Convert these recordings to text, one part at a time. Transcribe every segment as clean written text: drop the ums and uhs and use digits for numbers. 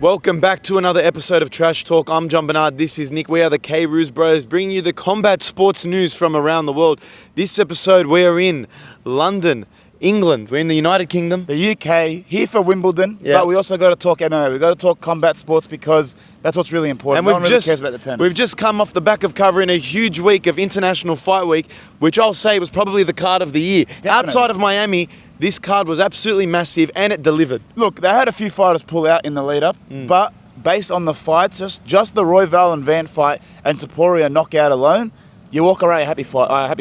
Welcome back to another episode of Trash Talk. I'm Jon-Bernard. This is Nick. We are the K-Roos Bros, bringing you the combat sports news from around the world. This episode, we are in London, England. We're in the United Kingdom. The UK, here for Wimbledon, but we also got to talk MMA. We've got to talk combat sports because that's what's really important. And no one really cares about the tennis. We've just come off the back of covering a huge week of International Fight Week, which I'll say was probably the card of the year. Definitely. Outside of Miami, this card was absolutely massive and it delivered. Look, they had a few fighters pull out in the lead-up, but based on the fights, just the Royval and Van fight and Topuria knockout alone, you walk away a happy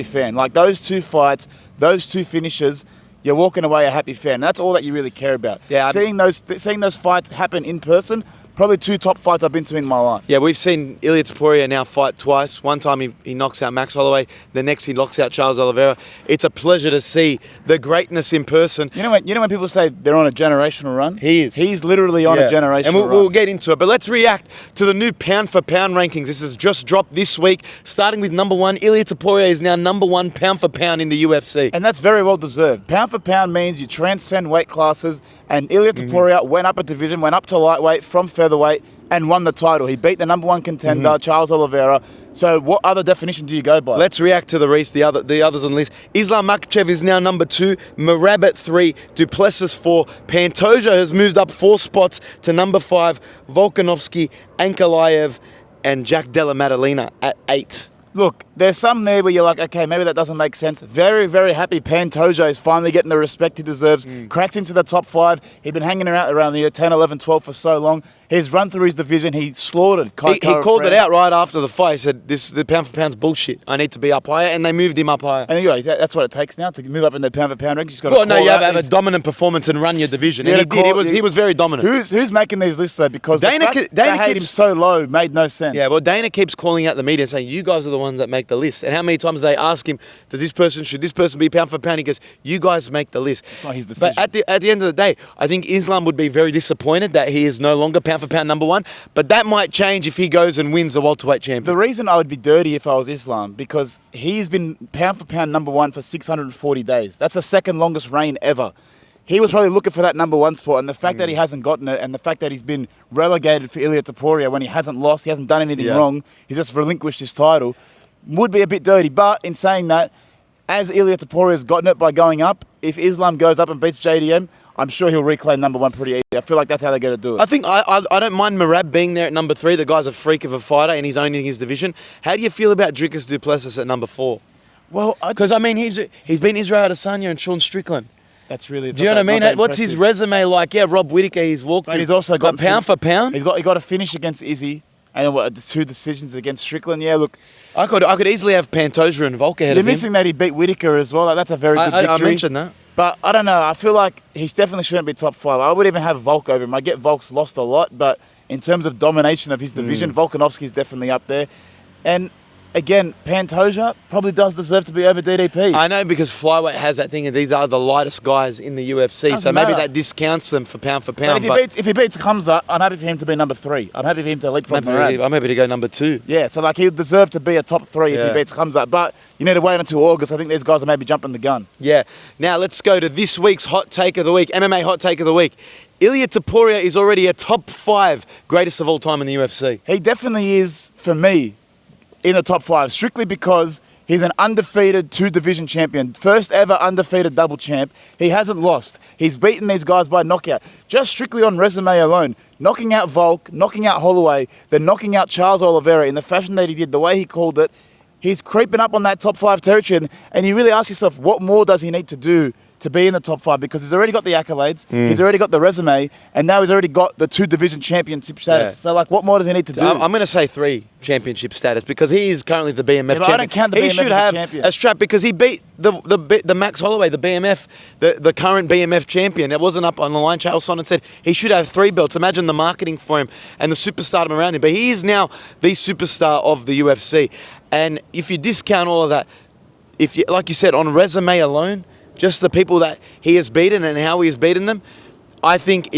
fan. Like those two fights, those two finishes, you're walking away a happy fan. That's all that you really care about. Yeah, seeing those fights happen in person, probably two top fights I've been to in my life. Yeah, we've seen Ilia Topuria now fight twice. One time he knocks out Max Holloway. The next he knocks out Charles Oliveira. It's a pleasure to see the greatness in person. You know when people say they're on a generational run? He is. He's literally on a generational and run. We'll get into it. But let's react to the new pound-for-pound rankings. This has just dropped this week. Starting with number one, Ilia Topuria is now number one pound-for-pound in the UFC. And that's very well deserved. Pound for pound means you transcend weight classes, and Ilia Topuria went up a division, went up to lightweight from featherweight, and won the title. He beat the number one contender, Charles Oliveira. So what other definition do you go by? Let's react to the others on the list. Islam Makhachev is now number two, Merab at 3, Duplessis 4, Pantoja has moved up 4 spots to number 5, Volkanovski, Ankalaev, and Jack Della Maddalena at 8. Look, there's some there where you're like, okay, maybe that doesn't make sense. Very, very happy Pantoja is finally getting the respect he deserves. Cracked into the top 5. He'd been hanging around the 10, 11, 12 for so long. He's run through his division. He slaughtered He called it out right after the fight. He said, the pound for pound's bullshit. I need to be up higher. And they moved him up higher. And anyway, that's what it takes now to move up in the pound for pound rank. You have to have a dominant performance and run your division. And he did. He was very dominant. Who's making these lists though? Because Dana they hate him so low made no sense. Yeah, well, Dana keeps calling out the media saying, you guys are the ones that make the list. And how many times they ask him, should this person be pound for pound? He goes, you guys make the list. It's not his decision. But at the end of the day, I think Islam would be very disappointed that he is no longer pound for pound number one. But that might change if he goes and wins the welterweight champion. The reason I would be dirty if I was Islam, because he's been pound for pound number one for 640 days. That's the second longest reign ever. He was probably looking for that number one spot, and the fact that he hasn't gotten it, and the fact that he's been relegated for Ilia Topuria when he hasn't lost, he hasn't done anything wrong, he's just relinquished his title, would be a bit dirty. But in saying that, as Ilia Topuria has gotten it by going up, if Islam goes up and beats JDM, I'm sure he'll reclaim number one pretty easy. I feel like that's how they're going to do it. I think I don't mind Merab being there at number 3. The guy's a freak of a fighter and he's owning his division. How do you feel about Dricus Duplessis at number 4? Well, because he's been Israel Adesanya and Sean Strickland. That's really. Do you know what I mean? What's his resume like? Yeah, Rob Whittaker, he's walked. But he's also got pound for pound. He got a finish against Izzy. And 2 decisions against Strickland. Yeah, look. I could easily have Pantoja and Volk ahead of him. You're missing that he beat Whittaker as well. That's a very good victory. I mentioned that. But I don't know. I feel like he definitely shouldn't be top 5. I would even have Volk over him. I get Volk's lost a lot, but in terms of domination of his division, Volkanovski's definitely up there. And again, Pantoja probably does deserve to be over DDP. I know, because flyweight has that thing, and these are the lightest guys in the UFC, so maybe that discounts them for pound. But if he beats Hamza, I'm happy for him to be number 3. I'm happy for him to leapfrog Merab. I'm happy to go number 2. Yeah, so like he'll deserve to be a top 3 if he beats Hamza. But you need to wait until August. I think these guys are maybe jumping the gun. Yeah. Now let's go to this week's hot take of the week, MMA hot take of the week. Ilia Topuria is already a top 5 greatest of all time in the UFC. He definitely is, for me, in the top 5, strictly because he's an undefeated 2-division champion. First ever undefeated double champ. He hasn't lost. He's beaten these guys by knockout. Just strictly on resume alone. Knocking out Volk, knocking out Holloway, then knocking out Charles Oliveira in the fashion that he did, the way he called it. He's creeping up on that top 5 territory. And you really ask yourself, what more does he need to do to be in the top 5? Because he's already got the accolades, he's already got the resume, and now he's already got the 2-division championship status. Yeah. So, like, what more does he need to do? I'm going to say 3 championship status, because he is currently the BMF champion. I don't count the BMF should have a strap, because he beat the Max Holloway, the BMF, the current BMF champion. It wasn't up on the line. Charles Oliveira said he should have 3 belts. Imagine the marketing for him and the superstardom around him. But he is now the superstar of the UFC. And if you discount all of that, like you said, on resume alone, just the people that he has beaten and how he has beaten them, I think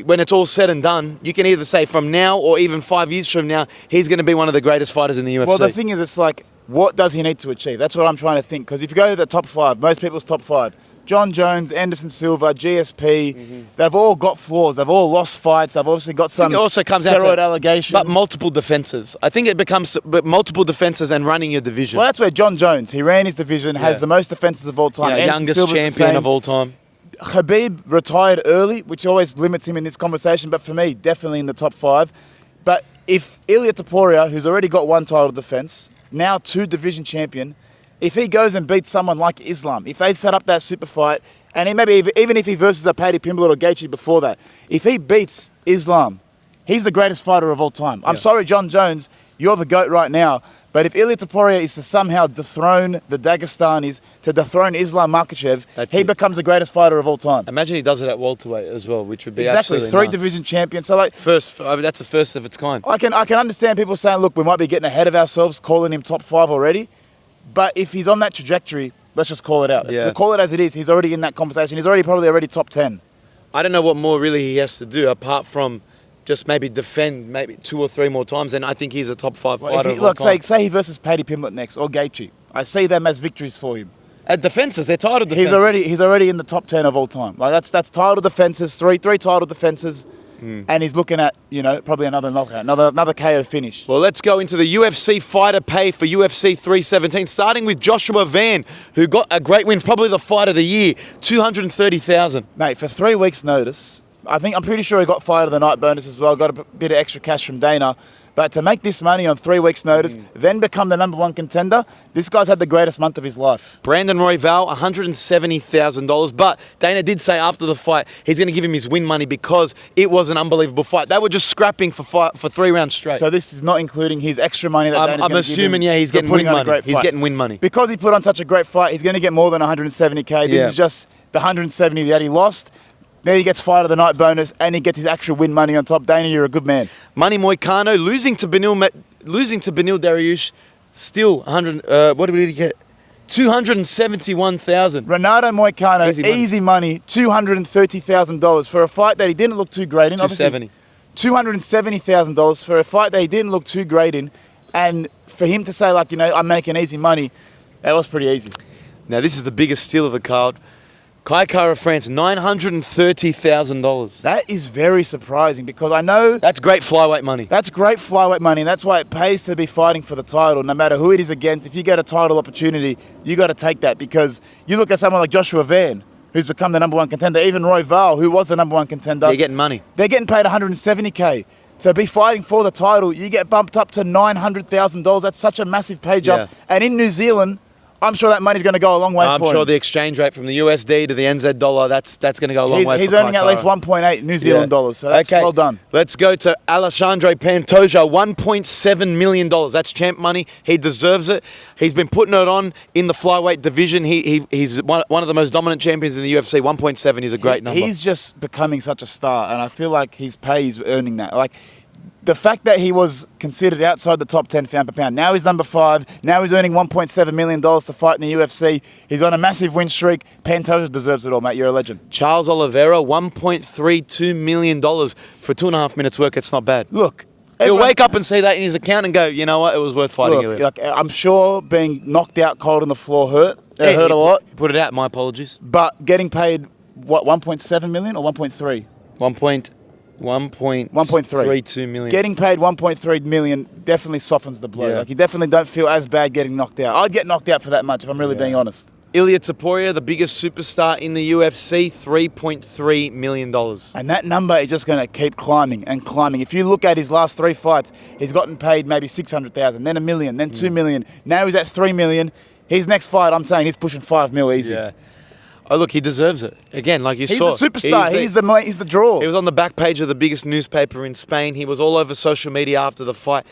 when it's all said and done, you can either say from now or even 5 years from now, he's going to be one of the greatest fighters in the UFC. Well, the thing is, it's like, what does he need to achieve? That's what I'm trying to think. Because if you go to the top 5, most people's top 5, John Jones, Anderson Silva, GSP, they've all got flaws. They've all lost fights. They've obviously got some It also comes out steroid to allegations. but multiple defenses. I think it becomes multiple defenses and running your division. Well, that's where John Jones, he ran his division, has the most defenses of all time. Anderson youngest Silva's the champion same. of all time. Khabib retired early, which always limits him in this conversation, but for me, definitely in the top 5. But if Ilia Topuria, who's already got 1 title defense, now 2 division champion, if he goes and beats someone like Islam, if they set up that super fight, and he maybe even if he versus a Paddy Pimblett or Gaethje before that, if he beats Islam, he's the greatest fighter of all time. I'm sorry, John Jones, you're the GOAT right now, but if Ilia Topuria is to somehow dethrone the Dagestanis, to dethrone Islam Makhachev, he becomes the greatest fighter of all time. Imagine he does it at welterweight as well, which would be Exactly, absolutely 3 nuts. division champion. So like, That's the first of its kind. I can understand people saying, look, we might be getting ahead of ourselves, calling him top 5 already. But if he's on that trajectory, let's just call it out. Yeah. Call it as it is. He's already in that conversation. He's probably already top 10. I don't know what more really he has to do apart from just maybe defend maybe 2 or 3 more times, and I think he's a top 5 Well, fighter if he, of all time. say he versus Paddy Pimblett next or Gaethje, I see them as victories for him. At defenses, they're title defenses. He's already in the top 10 of all time. Like that's title defenses, three title defenses, and he's looking at probably another knockout, another KO finish. Well, let's go into the UFC fighter pay for UFC 317, starting with Joshua Van, who got a great win, probably the fight of the year, $230,000. Mate, for 3 weeks' notice, I'm pretty sure he got fight of the night bonus as well, got a bit of extra cash from Dana. But to make this money on 3 weeks' notice, then become the #1 contender, this guy's had the greatest month of his life. Brandon Royval, $170,000. But Dana did say after the fight, he's going to give him his win money because it was an unbelievable fight. They were just scrapping for 3 rounds straight. So this is not including his extra money that Dana's I'm gonna give assuming, him he's for getting putting win on a money. great He's fight. getting win money. Because he put on such a great fight, he's going to get more than 170K. This is just the 170 that he lost. Then he gets fight of the night bonus and he gets his actual win money on top. Dana, you're a good man. Money Moicano losing to Benil Dariush, still 100. What did he get? 271,000. Renato Moicano, Easy money. $230,000 for a fight that he didn't look too great in. 270. $270,000 for a fight that he didn't look too great in, and for him to say I'm making easy money, that was pretty easy. Now this is the biggest steal of the card. Kai Kara France, $930,000. That is very surprising because I know That's great flyweight money. that's great flyweight money, and that's why it pays to be fighting for the title, no matter who it is against. If you get a title opportunity, you got to take that because you look at someone like Joshua Van, who's become the #1 contender, even Royval, who was the #1 contender. They're getting money. They're getting paid 170K. To be fighting for the title, you get bumped up to $900,000. That's such a massive pay jump. Yeah. And in New Zealand, I'm sure that money's going to go a long way I'm for sure him. the exchange rate from the USD to the NZ dollar, that's going to go a long way He's for earning Kai at least Kara. 1.8 New Zealand dollars, so that's well done. Let's go to Alexandre Pantoja, $1.7 million. That's champ money. He deserves it. He's been putting it on in the flyweight division. He's one of the most dominant champions in the UFC. 1.7 is a great number. He's just becoming such a star, and I feel like his pay is earning that. Like, the fact that he was considered outside the top 10 pound per pound, now he's number 5, now he's earning $1.7 million to fight in the UFC. He's on a massive win streak. Pantoja deserves it all, mate. You're a legend. Charles Oliveira, $1.32 million for 2.5 minutes work. It's not bad. Look, He'll wake up and see that in his account and go, you know what, it was worth fighting. Look, I'm sure being knocked out cold on the floor hurt. It hurt a lot. Put it out, my apologies. But getting paid, what, 1.7 million or 1.3? 1.32 million. Getting paid 1.3 million definitely softens the blow. Yeah. Like, you definitely don't feel as bad getting knocked out. I'd get knocked out for that much if I'm really being honest. Ilia Topuria, the biggest superstar in the UFC, $3.3 million. And that number is just going to keep climbing and climbing. If you look at his last 3 fights, he's gotten paid maybe 600,000, then $1 million, then 2 million. Now he's at 3 million. His next fight, I'm saying he's pushing 5 mil easy. Yeah. Oh, look, he deserves it. Again, like you He's saw. the superstar. He's the draw. He was on the back page of the biggest newspaper in Spain. He was all over social media after the fight.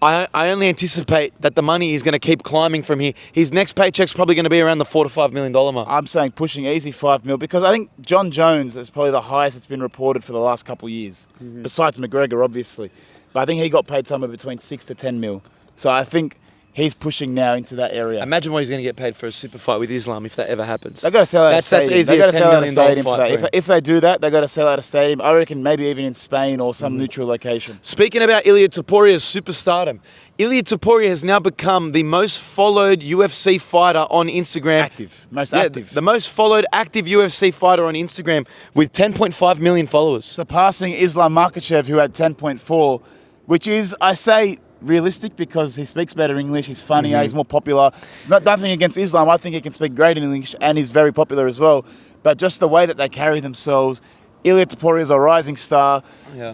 I only anticipate that the money is going to keep climbing from here. His next paycheck's probably going to be around the $4 to $5 million mark. I'm saying pushing easy 5 mil because I think Jon Jones is probably the highest it's been reported for the last couple of years, besides McGregor, obviously. But I think he got paid somewhere between 6 to 10 mil. So I think he's pushing now into that area. Imagine what he's going to get paid for a super fight with Islam if that ever happens. They've got to sell out a stadium. That's easy. They've got to $10 sell out a million stadium for fight that. for him. If they do that, they've got to sell out a stadium. I reckon maybe even in Spain or some neutral location. Speaking about Ilia Topuria's superstardom, Ilia Topuria has now become the most followed UFC fighter on Instagram. Active. The most followed active UFC fighter on Instagram with 10.5 million followers. Surpassing Islam Makhachev, who had 10.4, which is, I say, realistic because he speaks better English, he's funnier, he's more popular. Nothing against Islam, I think he can speak great in English and he's very popular as well. But just the way that they carry themselves, Ilia Topuria is a rising star,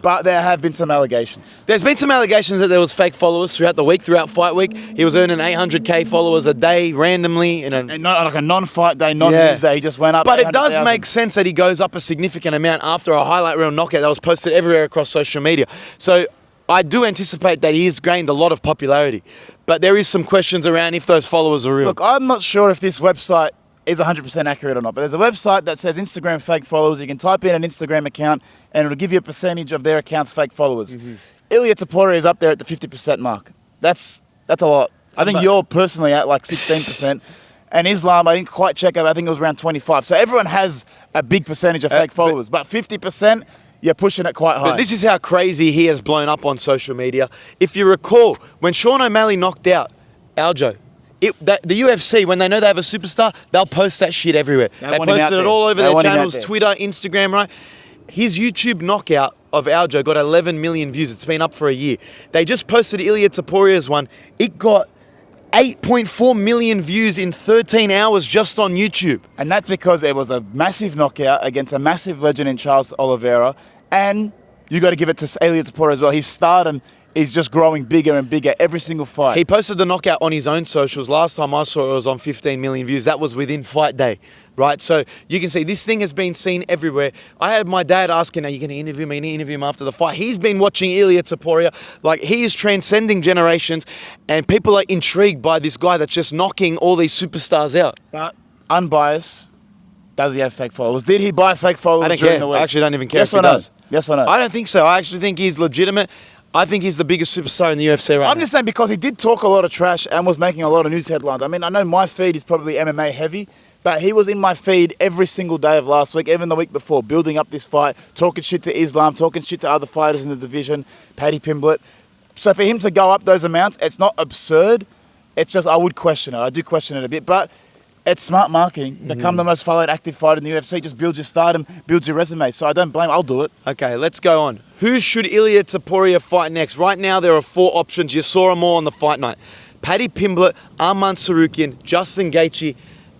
but there have been some allegations. There's been some allegations that there was fake followers throughout the week, throughout fight week. He was earning 800k followers a day randomly. And not like a non-fight day, non-news day, he just went up. But it does make sense that he goes up a significant amount after a highlight reel knockout that was posted everywhere across social media. So I do anticipate that he has gained a lot of popularity. But there is some questions around if those followers are real. Look, I'm not sure if this website is 100% accurate or not, but there's a website that says Instagram fake followers. You can type in an Instagram account and it'll give you a percentage of their account's fake followers. Ilia Topuria is up there at the 50% mark. That's a lot. I think you're personally at like 16%. And Islam, I didn't quite check up, I think it was around 25. So everyone has a big percentage of fake followers, but 50%, you're pushing it quite high. But this is how crazy he has blown up on social media. If you recall, when Sean O'Malley knocked out Aljo, the UFC, when they know they have a superstar, they'll post that shit everywhere. They posted it all over their channels, Twitter, Instagram, right? His YouTube knockout of Aljo got 11 million views. It's been up for a year. They just posted Ilia Topuria's one. It got 8.4 million views in 13 hours just on YouTube. And that's because it was a massive knockout against a massive legend in Charles Oliveira. And you got to give it to Ilia Topuria as well. His stardom is just growing bigger and bigger every single fight. He posted the knockout on his own socials. Last time I saw it was on 15 million views. That was within fight day, right? So you can see this thing has been seen everywhere. I had my dad asking, are you going to interview me? Interview him after the fight. He's been watching Ilia Topuria. Like, he is transcending generations and people are intrigued by this guy that's just knocking all these superstars out. But unbiased, does he have fake followers? Did he buy fake followers during the week? I actually don't even care if he does. Yes or no? I don't think so. I actually think he's legitimate. I think he's the biggest superstar in the UFC right now. I'm just saying because he did talk a lot of trash and was making a lot of news headlines. I mean, I know my feed is probably MMA heavy, but he was in my feed every single day of last week, even the week before, building up this fight, talking shit to Islam, talking shit to other fighters in the division, Paddy Pimblett. So for him to go up those amounts, it's not absurd. It's just, I would question it. I do question it a bit, but it's smart marketing. Become the most followed active fighter in the UFC. Just build your stardom, build your resume. So I don't blame. I'll do it. Okay, let's go on. Who should Ilia Topuria fight next? Right now, there are 4 options. You saw them all on the fight night. Paddy Pimblett, Arman Tsarukyan, Justin Gaethje,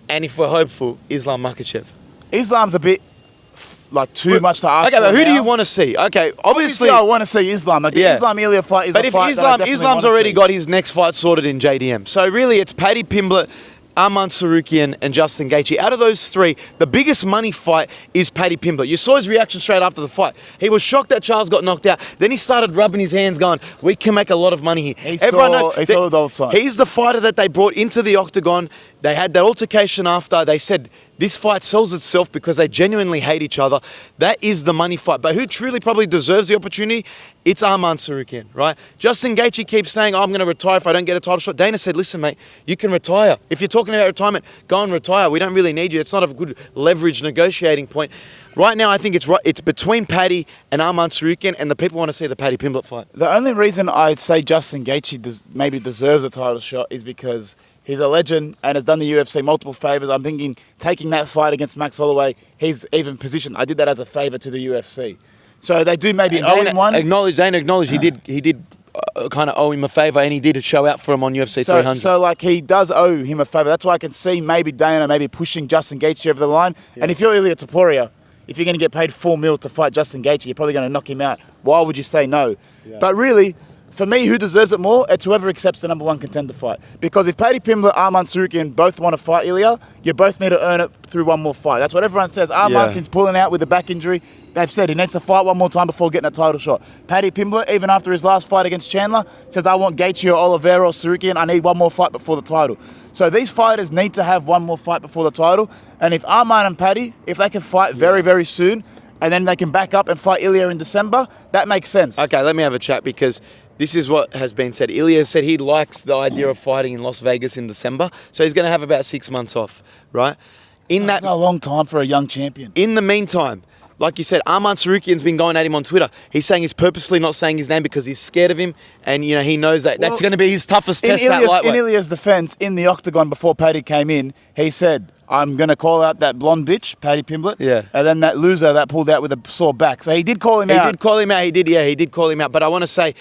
and if we're hopeful, Islam Makhachev. Islam's a bit like too much to ask. Okay, but who now. do you want to see? Okay, obviously I want to see Islam. Like, the Islam Ilia fight is but a if fight Islam's already got his next fight sorted in JDM. So really, it's Paddy Pimblett, Arman Tsarukyan and Justin Gaethje. Out of those 3, the biggest money fight is Paddy Pimblett. You saw his reaction straight after the fight. He was shocked that Charles got knocked out. Then he started rubbing his hands going, we can make a lot of money here. He saw the dollar sign. He's the fighter that they brought into the octagon. They had that altercation after. They said, this fight sells itself because they genuinely hate each other. That is the money fight. But who truly probably deserves the opportunity? It's Arman Tsarukyan, right? Justin Gaethje keeps saying, I'm going to retire if I don't get a title shot. Dana said, listen, mate, you can retire. If you're talking about retirement, go and retire. We don't really need you. It's not a good leverage negotiating point. Right now, I think it's between Paddy and Arman Tsarukyan, and the people want to see the Paddy Pimblett fight. The only reason I say Justin Gaethje maybe deserves a title shot is because he's a legend and has done the UFC multiple favours. I'm thinking taking that fight against Max Holloway, he's even positioned. I did that as a favour to the UFC. So they do maybe owe him one. Dana acknowledged he did kind of owe him a favour, and he did a show out for him on UFC 300. So like he does owe him a favour. That's why I can see maybe Dana maybe pushing Justin Gaethje over the line. Yeah. And if you're Ilia Topuria, if you're going to get paid $4 million to fight Justin Gaethje, you're probably going to knock him out. Why would you say no? Yeah. But really, for me, who deserves it more? It's whoever accepts the number 1 contender fight. Because if Paddy Pimblett, Arman Tsarukyan both want to fight Ilia, you both need to earn it through one more fight. That's what everyone says. Arman, since pulling out with a back injury, they've said he needs to fight one more time before getting a title shot. Paddy Pimblett, even after his last fight against Chandler, says, I want Gaethje or Oliveira or Tsarukyan. I need one more fight before the title. So these fighters need to have one more fight before the title. And if Arman and Paddy, if they can fight very, very soon, and then they can back up and fight Ilia in December, that makes sense. Okay, let me have a chat because this is what has been said. Ilia said he likes the idea of fighting in Las Vegas in December, so he's going to have about 6 months off, right? That's a long time for a young champion. In the meantime, like you said, Arman Sarukian's been going at him on Twitter. He's saying he's purposely not saying his name because he's scared of him, and he knows that that's going to be his toughest test. In Ilia's defense, in the octagon before Paddy came in, he said, "I'm going to call out that blonde bitch, Paddy Pimblett, and then that loser that pulled out with a sore back." So he did call him out. He did call him out. He did call him out. But I want to say,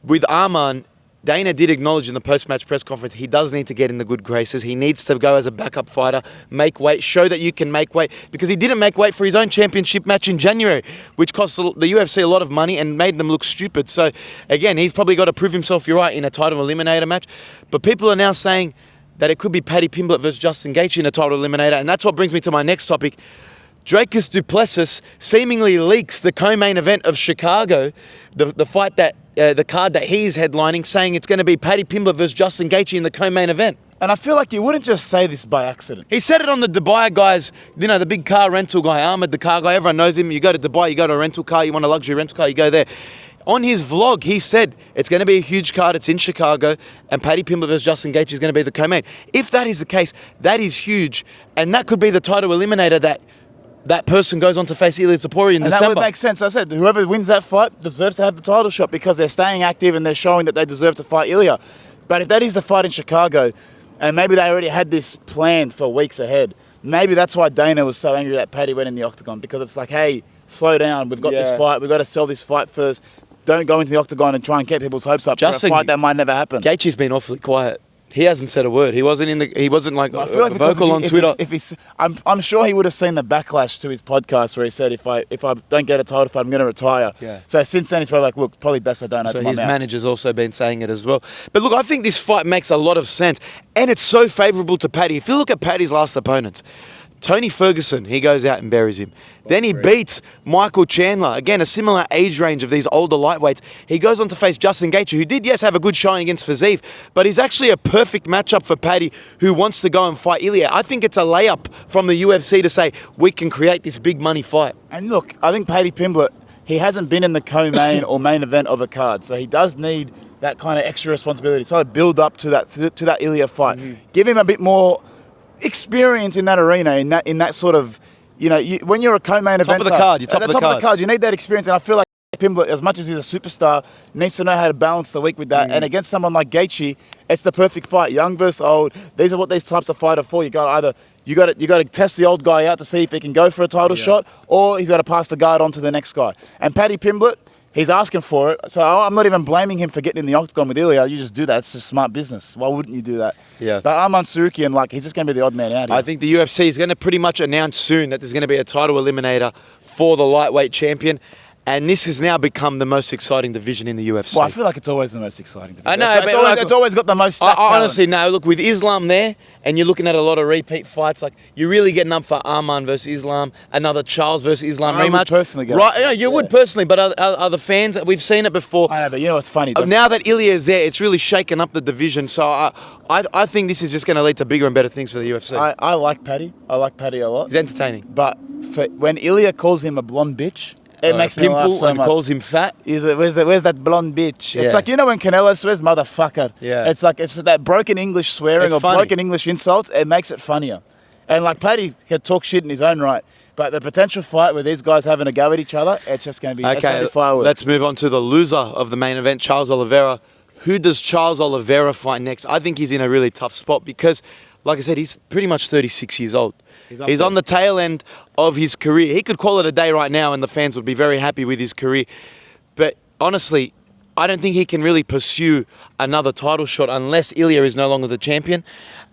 with Arman, Dana did acknowledge in the post-match press conference he does need to get in the good graces. He needs to go as a backup fighter, make weight, show that you can make weight, because he didn't make weight for his own championship match in January, which cost the UFC a lot of money and made them look stupid. So, again, he's probably got to prove himself, you're right, in a title eliminator match. But people are now saying that it could be Paddy Pimblett versus Justin Gaethje in a title eliminator, and that's what brings me to my next topic. Dricus du Plessis seemingly leaks the co-main event of Chicago, the fight that the card that he's headlining, saying it's going to be Paddy Pimblett versus Justin Gaethje in the co-main event. And I feel like you wouldn't just say this by accident. He said it on the Dubai guys, the big car rental guy, Ahmed, the car guy. Everyone knows him. You go to Dubai, you go to a rental car, you want a luxury rental car, you go there. On his vlog, he said it's going to be a huge card. It's in Chicago, and Paddy Pimblett versus Justin Gaethje is going to be the co-main. If that is the case, that is huge, and that could be the title eliminator that person goes on to face Ilia Topuria in December. And that would make sense. I said, whoever wins that fight deserves to have the title shot because they're staying active and they're showing that they deserve to fight Ilia. But if that is the fight in Chicago, and maybe they already had this planned for weeks ahead, maybe that's why Dana was so angry that Paddy went in the octagon, because it's like, hey, slow down. We've got this fight. We've got to sell this fight first. Don't go into the octagon and try and get people's hopes up for a fight that might never happen. Gaethje's been awfully quiet. He hasn't said a word. He wasn't like vocal on Twitter. I'm sure he would have seen the backlash to his podcast where he said, if I don't get a title fight, I'm going to retire. Yeah. So since then, he's probably like, look, probably best I don't open my mouth. So his manager's also been saying it as well. But look, I think this fight makes a lot of sense, and it's so favourable to Paddy. If you look at Paddy's last opponents, Tony Ferguson, he goes out and buries him. Then he beats Michael Chandler. Again, a similar age range of these older lightweights. He goes on to face Justin Gaethje, who did, yes, have a good showing against Fiziev, but he's actually a perfect matchup for Paddy, who wants to go and fight Ilia. I think it's a layup from the UFC to say, we can create this big money fight. And look, I think Paddy Pimblett, he hasn't been in the co-main or main event of a card, so he does need that kind of extra responsibility, so build up to that Ilia fight. Mm-hmm. Give him a bit more experience in that arena, in that sort of, when you're a co-main event, top of the card, you need that experience. And I feel like Pimblett, as much as he's a superstar, needs to know how to balance the week with that. And against someone like Gaethje, it's the perfect fight, young versus old. These are what these types of fight are for. You got to test the old guy out to see if he can go for a title shot, or he's got to pass the guard on to the next guy. And Paddy Pimblett, he's asking for it, so I'm not even blaming him for getting in the octagon with Ilia. You just do that. It's just smart business. Why wouldn't you do that? Yeah. But Arman Sarukian, he's just going to be the odd man out here. I think the UFC is going to pretty much announce soon that there's going to be a title eliminator for the lightweight champion. And this has now become the most exciting division in the UFC. Well, I feel like it's always the most exciting division. I know, it's always got the most honestly, no. Look, with Islam there, and you're looking at a lot of repeat fights, you're really getting up for Arman versus Islam, another Charles versus Islam rematch. I would personally get right? You would personally, but other fans, we've seen it before. I know, but you know what's funny? Now that Ilia is there, it's really shaken up the division. So I think this is just going to lead to bigger and better things for the UFC. I like Paddy. I like Paddy a lot. He's entertaining. But when Ilia calls him a blonde bitch, it makes me laugh so and much. Calls him fat. Where's that blonde bitch? Yeah. It's like, when Canelo swears motherfucker. Yeah. It's like, it's that broken English swearing it's or funny. broken English insults. It makes it funnier. And Paddy can talk shit in his own right. But the potential fight where these guys having a go at each other, it's just going to be, okay, fireworks. Let's move on to the loser of the main event, Charles Oliveira. Who does Charles Oliveira fight next? I think he's in a really tough spot because, like I said, he's pretty much 36 years old. He's on the tail end of his career. He could call it a day right now and the fans would be very happy with his career. But honestly, I don't think he can really pursue another title shot unless Ilia is no longer the champion.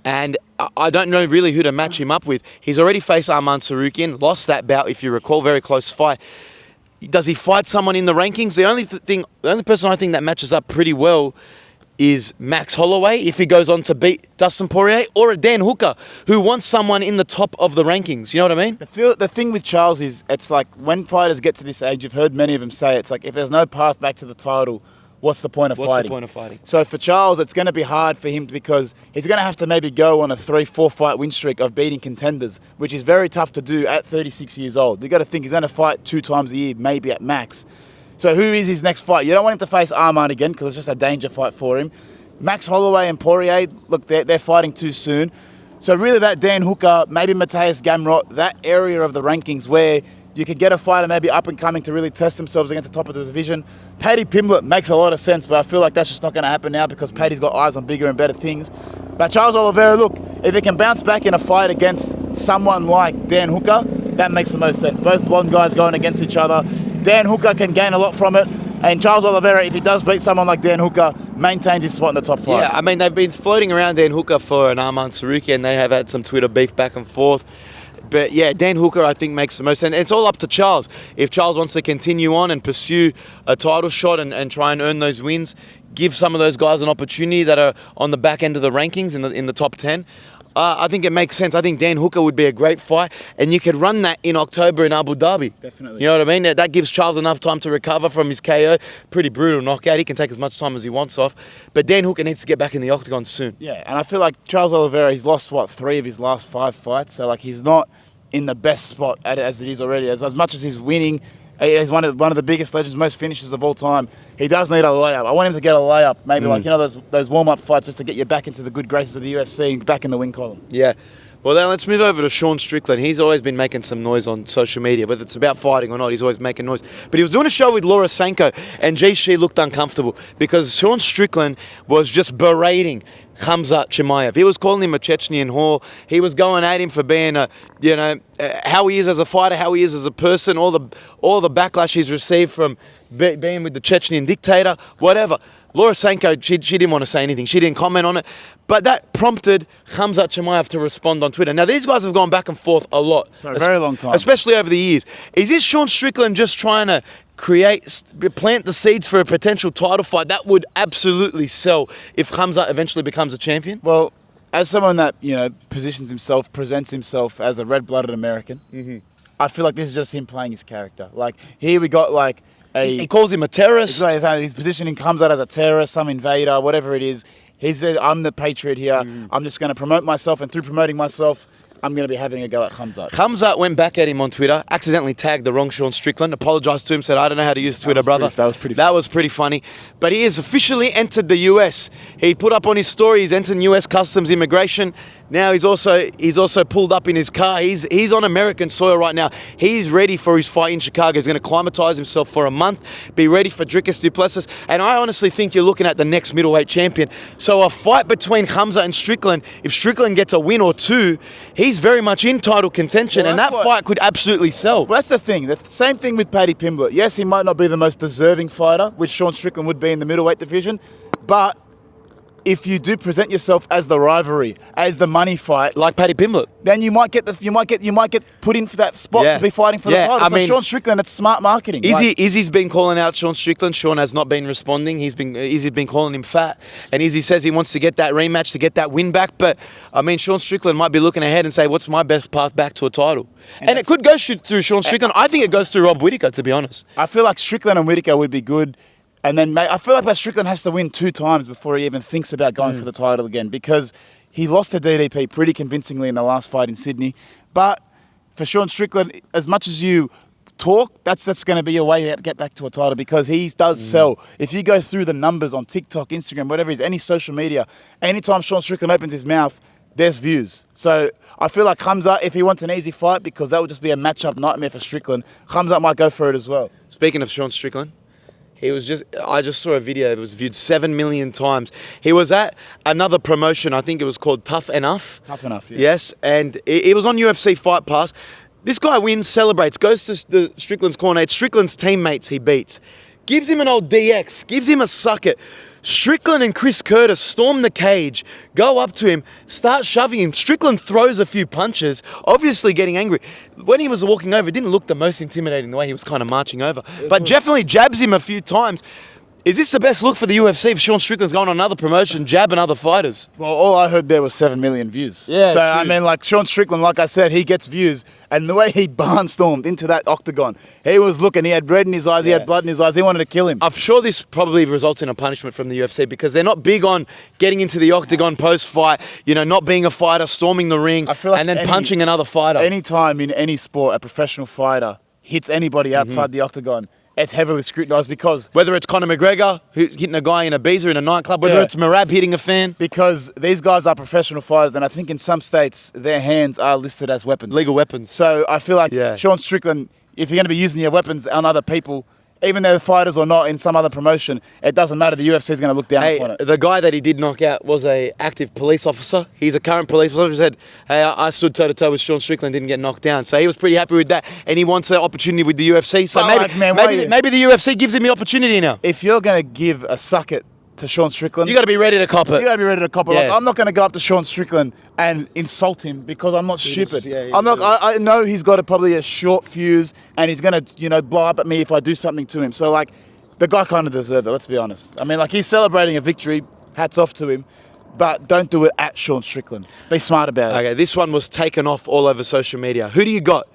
And I don't know really who to match him up with. He's already faced Arman Sarukian, lost that bout, if you recall, very close fight. Does he fight someone in the rankings? The only person I think that matches up pretty well is Max Holloway, if he goes on to beat Dustin Poirier, or a Dan Hooker, who wants someone in the top of the rankings. You know what I mean? The thing with Charles is, it's like, when fighters get to this age, you've heard many of them say, it's like, if there's no path back to the title, what's the point of fighting? What's the point of fighting? So for Charles, it's going to be hard for him because he's going to have to maybe go on a 3-4 fight win streak of beating contenders, which is very tough to do at 36 years old. You've got to think he's going to fight 2 times a year, maybe at max. So who is his next fight? You don't want him to face Arman again because it's just a danger fight for him. Max Holloway and Poirier, look, they're fighting too soon. So really that Dan Hooker, maybe Mateus Gamrot, that area of the rankings where you could get a fighter maybe up and coming to really test themselves against the top of the division. Paddy Pimblett makes a lot of sense, but I feel like that's just not going to happen now because Paddy's got eyes on bigger and better things. But Charles Oliveira, look, if he can bounce back in a fight against someone like Dan Hooker, that makes the most sense. Both blonde guys going against each other. Dan Hooker can gain a lot from it. And Charles Oliveira, if he does beat someone like Dan Hooker, maintains his spot in the top 5. Yeah, I mean, they've been floating around Dan Hooker for an Arman Saruki, and they have had some Twitter beef back and forth. But yeah, Dan Hooker, I think, makes the most sense. It's all up to Charles. If Charles wants to continue on and pursue a title shot and try and earn those wins, give some of those guys an opportunity that are on the back end of the rankings in the top 10. I think it makes sense. I think Dan Hooker would be a great fight, and you could run that in October in Abu Dhabi. Definitely. You know what I mean? That gives Charles enough time to recover from his KO. Pretty brutal knockout. He can take as much time as he wants off. But Dan Hooker needs to get back in the octagon soon. Yeah, and I feel like Charles Oliveira, he's lost, 3 of his last 5 fights. So, like, he's not in the best spot as it is already. As much as he's winning, he's one of the biggest legends, most finishes of all time. He does need a layup. I want him to get a layup, maybe like, you know, those warm-up fights just to get you back into the good graces of the UFC and back in the win column. Yeah. Well, then let's move over to Sean Strickland. He's always been making some noise on social media, whether it's about fighting or not. He's always making noise. But he was doing a show with Laura Sanko, and gee, she looked uncomfortable because Sean Strickland was just berating Khamzat Chimaev. He was calling him a Chechnyan whore. He was going at him for being how he is as a fighter, how he is as a person, all the backlash he's received from being with the Chechnyan dictator, whatever. Laura Sanko, she didn't want to say anything. She didn't comment on it. But that prompted Khamzat Chimaev to respond on Twitter. Now, these guys have gone back and forth a lot. For a very long time. Especially over the years. Is this Sean Strickland just trying to plant the seeds for a potential title fight that would absolutely sell if Khamzat eventually becomes a champion? Well, as someone that, presents himself as a red-blooded American, I feel like this is just him playing his character. Like, here we got, like, he calls him a terrorist. He's positioning Khamzat as a terrorist, some invader, whatever it is. He said, I'm the patriot here. I'm just going to promote myself, and through promoting myself, I'm going to be having a go at Khamzat. Khamzat went back at him on Twitter, accidentally tagged the wrong Sean Strickland, apologised to him, said, I don't know how to use Twitter, brother. That was pretty funny. But he has officially entered the US. He put up on his story, he's entered US Customs Immigration. Now he's also pulled up in his car. He's on American soil right now. He's ready for his fight in Chicago. He's going to climatize himself for a month, be ready for Dricus du Plessis. And I honestly think you're looking at the next middleweight champion. So a fight between Khamzat and Strickland, if Strickland gets a win or two, he's very much in title contention, and that fight could absolutely sell. Well, that's the thing. The same thing with Paddy Pimblett. Yes, he might not be the most deserving fighter, which Sean Strickland would be in the middleweight division, but if you do present yourself as the rivalry, as the money fight, like Paddy Pimblett, then you might get put in for that spot to be fighting for the title. I mean, Sean Strickland, it's smart marketing. Izzy's been calling out Sean Strickland. Sean has not been responding. Izzy's been calling him fat, and Izzy says he wants to get that rematch to get that win back. But I mean, Sean Strickland might be looking ahead and say, "What's my best path back to a title?" And it could go through Sean Strickland. I think it goes through Rob Whittaker, to be honest. I feel like Strickland and Whittaker would be good. And then I feel like Strickland has to win 2 times before he even thinks about going for the title again, because he lost to DDP pretty convincingly in the last fight in Sydney. But for Sean Strickland, as much as you talk, that's going to be your way to get back to a title, because he does sell. If you go through the numbers on TikTok, Instagram, whatever it is, any social media, anytime Sean Strickland opens his mouth, there's views. So I feel like Khamzat, if he wants an easy fight, because that would just be a matchup nightmare for Strickland, Khamzat might go for it as well. Speaking of Sean Strickland, I just saw a video. It was viewed 7 million times. He was at another promotion. I think it was called Tough Enough. Tough Enough, yeah. Yes, and it was on UFC Fight Pass. This guy wins, celebrates, goes to the Strickland's corner. It's Strickland's teammates he beats. Gives him an old DX, gives him a suck it. Strickland and Chris Curtis storm the cage, go up to him, start shoving him. Strickland throws a few punches, obviously getting angry. When he was walking over, it didn't look the most intimidating the way he was kind of marching over. But definitely jabs him a few times. Is this the best look for the UFC if Sean Strickland's going on another promotion, jabbing other fighters? Well, all I heard there was 7 million views. Yeah, so, true. I mean, like, Sean Strickland, like I said, he gets views. And the way he barnstormed into that octagon, he was looking, he had red in his eyes, he had blood in his eyes, he wanted to kill him. I'm sure this probably results in a punishment from the UFC, because they're not big on getting into the octagon post-fight, not being a fighter, storming the ring, and then punching another fighter. Any time in any sport a professional fighter hits anybody outside the octagon, it's heavily scrutinised because Whether it's Conor McGregor hitting a guy in a Ibiza in a nightclub, whether Yeah. it's Merab hitting a fan. these guys are professional fighters, and I think in some states their hands are listed as weapons. Legal weapons. So I feel like Yeah. Sean Strickland, if you're going to be using your weapons on other people, even though they're fighters or not in some other promotion, it doesn't matter. The UFC is going to look down Hey, upon it. the guy that he did knock out was a active police officer. He's a current police officer. He said, hey, I stood toe-to-toe with Sean Strickland, didn't get knocked down. So he was pretty happy with that, and he wants an opportunity with the UFC. So But, like, man, maybe the UFC gives him the opportunity now. If you're going to give a suck it to Sean Strickland, You got to be ready to cop it. you got to be ready to cop it. Yeah. Like, I'm not going to go up to Sean Strickland and insult him because I'm not stupid. yeah, I'm not. I know he's got probably a short fuse and he's going to, blow up at me if I do something to him. So like, the guy kind of deserved it. Let's be honest. I mean, like he's celebrating a victory. Hats off to him, but don't do it at Sean Strickland. Be smart about it. Okay, this one was taken off all over social media. Who do you got?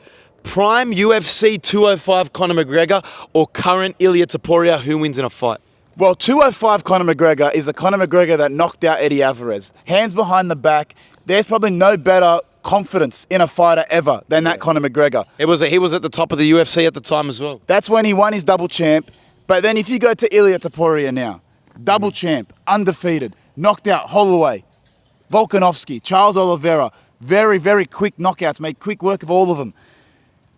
Prime UFC 205 Conor McGregor or current Ilia Topuria? Who wins in a fight? Well, 205 Conor McGregor is the Conor McGregor that knocked out Eddie Alvarez. Hands behind the back. There's probably no better confidence in a fighter ever than that Conor McGregor. He was at the top of the UFC at the time as well. That's when he won his double champ. But then if you go to Ilia Topuria now, double champ, undefeated, knocked out Holloway, Volkanovski, Charles Oliveira, very, very quick knockouts, made quick work of all of them.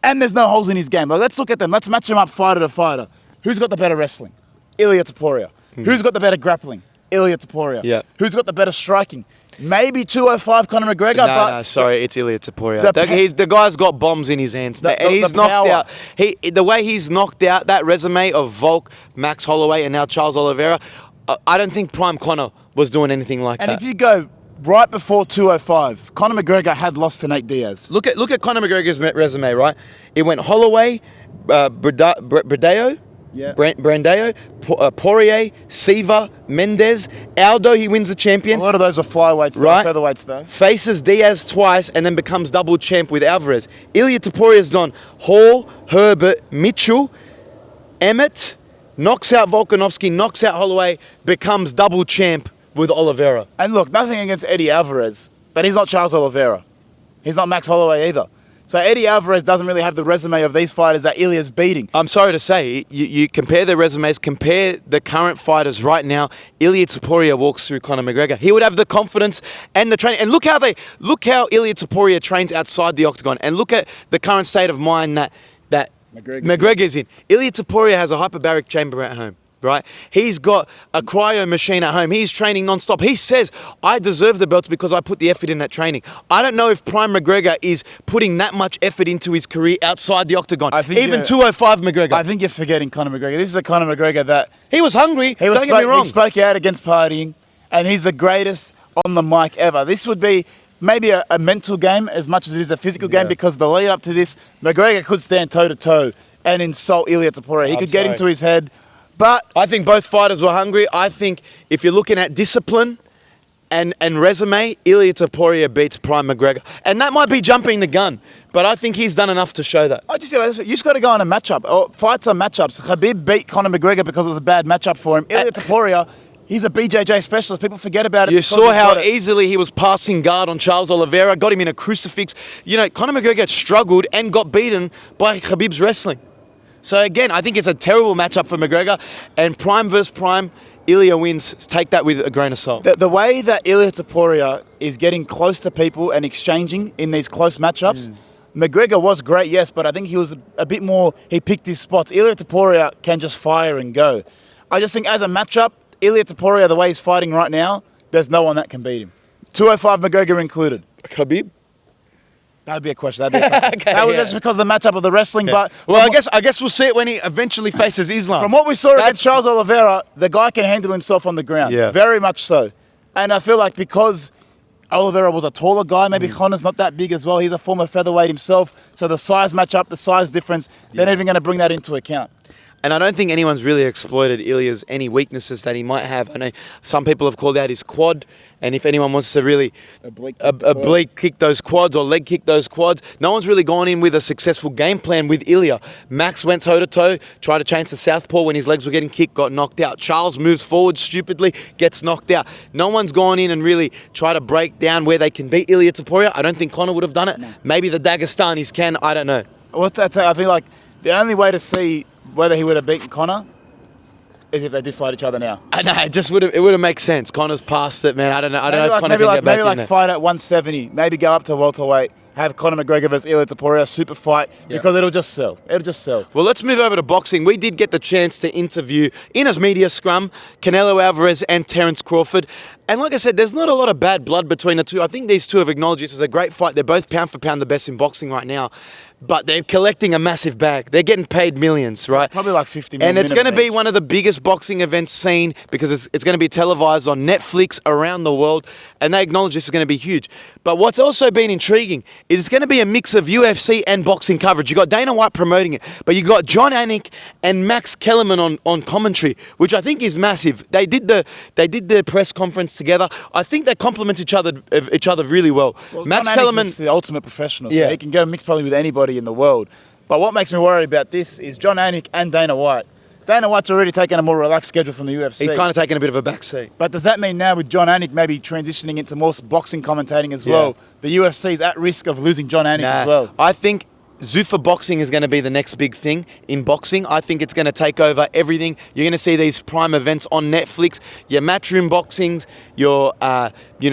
And there's no holes in his game. Like, let's look at them. Let's match them up fighter to fighter. Who's got the better wrestling? Ilia Topuria. Who's got the better grappling? Ilia Topuria. Yeah. Who's got the better striking? Maybe 205 Conor McGregor, but No, sorry, it's Ilia Topuria. The The guy's got bombs in his hands, The- and the- he's the knocked power. out. The way he's knocked out that resume of Volk, Max Holloway, and now Charles Oliveira, I don't think Prime Conor was doing anything like and that. if you go right before 205, Conor McGregor had lost to Nate Diaz. Look at Conor McGregor's resume, right? It went Holloway, Bradeo, Yeah. Brandeo, Poirier, Siva, Mendez, Aldo. He wins the A champion. lot of those were flyweights, Right. though, featherweights, though. Faces Diaz twice and then becomes double champ with Alvarez. Ilia Topuria's done Hall, Herbert, Mitchell, Emmett, knocks out Volkanovski, knocks out Holloway, becomes double champ with Oliveira. And look, nothing against Eddie Alvarez, but he's not Charles Oliveira. He's not Max Holloway either. So Eddie Alvarez doesn't really have the resume of these fighters that Ilia's beating. I'm sorry to say, you compare their resumes, compare the current fighters right now. Ilia Topuria walks through Conor McGregor. He would have the confidence and the training. And look how Ilia Topuria trains outside the octagon. And look at the current state of mind that McGregor's in. Ilia Topuria has a hyperbaric chamber at home. Right? He's got a cryo machine at home. He's training non-stop. He says, I deserve the belts because I put the effort in that training. I don't know if Prime McGregor is putting that much effort into his career outside the octagon. Even 205 McGregor. I think you're forgetting Conor McGregor. This is a Conor McGregor that... He was hungry. Don't get me wrong. He spoke out against partying, and he's the greatest on the mic ever. This would be maybe a mental game as much as it is a physical game, because the lead up to this, McGregor could stand toe-to-toe and insult Ilia Topuria. He could get into his head. But I think both fighters were hungry. I think if you're looking at discipline and resume, Ilia Topuria beats Prime McGregor. And that might be jumping the gun, but I think he's done enough to show that. I you just got to go on a matchup. Fights are matchups. Khabib beat Conor McGregor because it was a bad matchup for him. Ilia Topuria, he's a BJJ specialist. People forget about it. You because saw he's how got it. easily he was passing guard on Charles Oliveira, got him in a crucifix. You know, Conor McGregor struggled and got beaten by Khabib's wrestling. So again, I think it's a terrible matchup for McGregor, and Prime versus Prime, Ilia wins. Take that with a grain of salt. The way that Ilia Topuria is getting close to people and exchanging in these close matchups, McGregor was great, yes, but I think he was a bit more, he picked his spots. Ilia Topuria can just fire and go. I just think as a matchup, Ilia Topuria, the way he's fighting right now, there's no one that can beat him. 205 McGregor included. Khabib? That'd be a question. That'd be a question. That's because of the matchup of the wrestling. But Well, I guess we'll see it when he eventually faces Islam. from what we saw against Charles Oliveira, the guy can handle himself on the ground. Yeah. Very much so. And I feel like because Oliveira was a taller guy, maybe Conor's not that big as well. He's a former featherweight himself. So the size matchup, the size difference, they're not even going to bring that into account. And I don't think anyone's really exploited Ilia's any weaknesses that he might have. I know some people have called out his quad, and if anyone wants to really oblique kick those quads or leg kick those quads, no one's really gone in with a successful game plan with Ilia. Max went toe-to-toe, tried to change to southpaw when his legs were getting kicked, got knocked out. Charles moves forward stupidly, gets knocked out. No one's gone in and really tried to break down where they can beat Ilia Topuria. I don't think Conor would have done it. Maybe the Dagestanis can, I don't know. I think like The only way to see whether he would have beaten Conor is if they did fight each other now. I know, it would have made sense. Connor's past it, man. I don't know if Conor can get back maybe in there. fight at 170. Maybe go up to welterweight. Have Conor McGregor versus Ilia Topuria, super fight, because it'll just sell. It'll just sell. Well, let's move over to boxing. We did get the chance to interview, in his media scrum, Canelo Alvarez and Terence Crawford. And like I said, there's not a lot of bad blood between the two. I think these two have acknowledged this as a great fight. They're both pound for pound the best in boxing right now. But they're collecting a massive bag. They're getting paid millions, right? Probably like 50 million. And it's going to be one of the biggest boxing events seen because it's going to be televised on Netflix around the world. And they acknowledge this is going to be huge. But what's also been intriguing is it's going to be a mix of UFC and boxing coverage. You got Dana White promoting it, but you got Jon Anik and Max Kellerman on commentary, which I think is massive. They did the press conference together. I think they complement each other really well. Max Kellerman is the ultimate professional, so he can go mix probably with anybody in the world. But what makes me worried about this is Jon Anik and Dana White. Dana White's already taken a more relaxed schedule from the UFC. He's kind of taken a bit of a backseat. But does that mean now with Jon Anik maybe transitioning into more boxing commentating as well, the UFC is at risk of losing Jon Anik as well? I think Zuffa boxing is going to be the next big thing in boxing. I think it's going to take over everything. You're going to see these prime events on Netflix. Your Matchroom boxings, your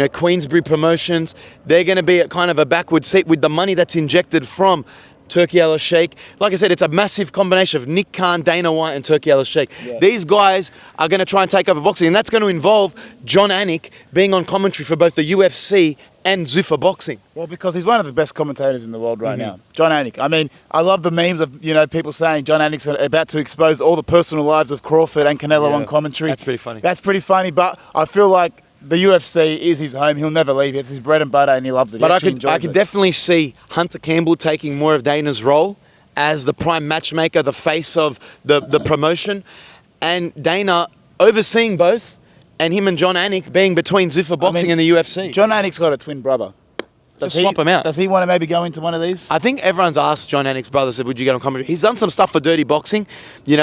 Queensbury promotions. They're going to be at kind of a backward seat with the money that's injected from Turki Al-Sheikh. Like I said, it's a massive combination of Nick Khan, Dana White, and Turki Al-Sheikh. Yeah. These guys are going to try and take over boxing, and that's going to involve Jon Anik being on commentary for both the UFC and Zuffa boxing. Well, because he's one of the best commentators in the world right now. Jon Anik. I mean, I love the memes of people saying Jon Anik's about to expose all the personal lives of Crawford and Canelo on commentary. That's pretty funny. That's pretty funny, but I feel like the UFC is his home. He'll never leave. It's his bread and butter, and he loves it. But I could definitely see Hunter Campbell taking more of Dana's role as the prime matchmaker, the face of the promotion, and Dana overseeing both, and him and Jon Anik being between Zuffa boxing and the UFC. Jon Anik's got a twin brother. Just swap him out. Does he want to maybe go into one of these? I think everyone's asked Jon Anik's brother, said, would you get on commentary? He's done some stuff for Dirty Boxing,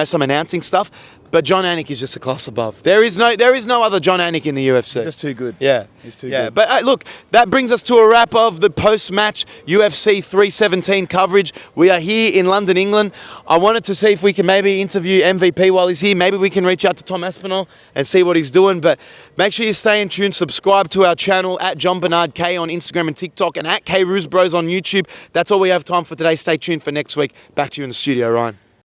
some announcing stuff. But Jon Anik is just a class above. There is no other Jon Anik in the UFC. He's just too good. Yeah. He's too good. But look, that brings us to a wrap of the post-match UFC 317 coverage. We are here in London, England. I wanted to see if we can maybe interview MVP while he's here. Maybe we can reach out to Tom Aspinall and see what he's doing. But make sure you stay in tune. Subscribe to our channel at Jon-Bernard K on Instagram and TikTok, and at K Roos Bros on YouTube. That's all we have time for today. Stay tuned for next week. Back to you in the studio, Ryan.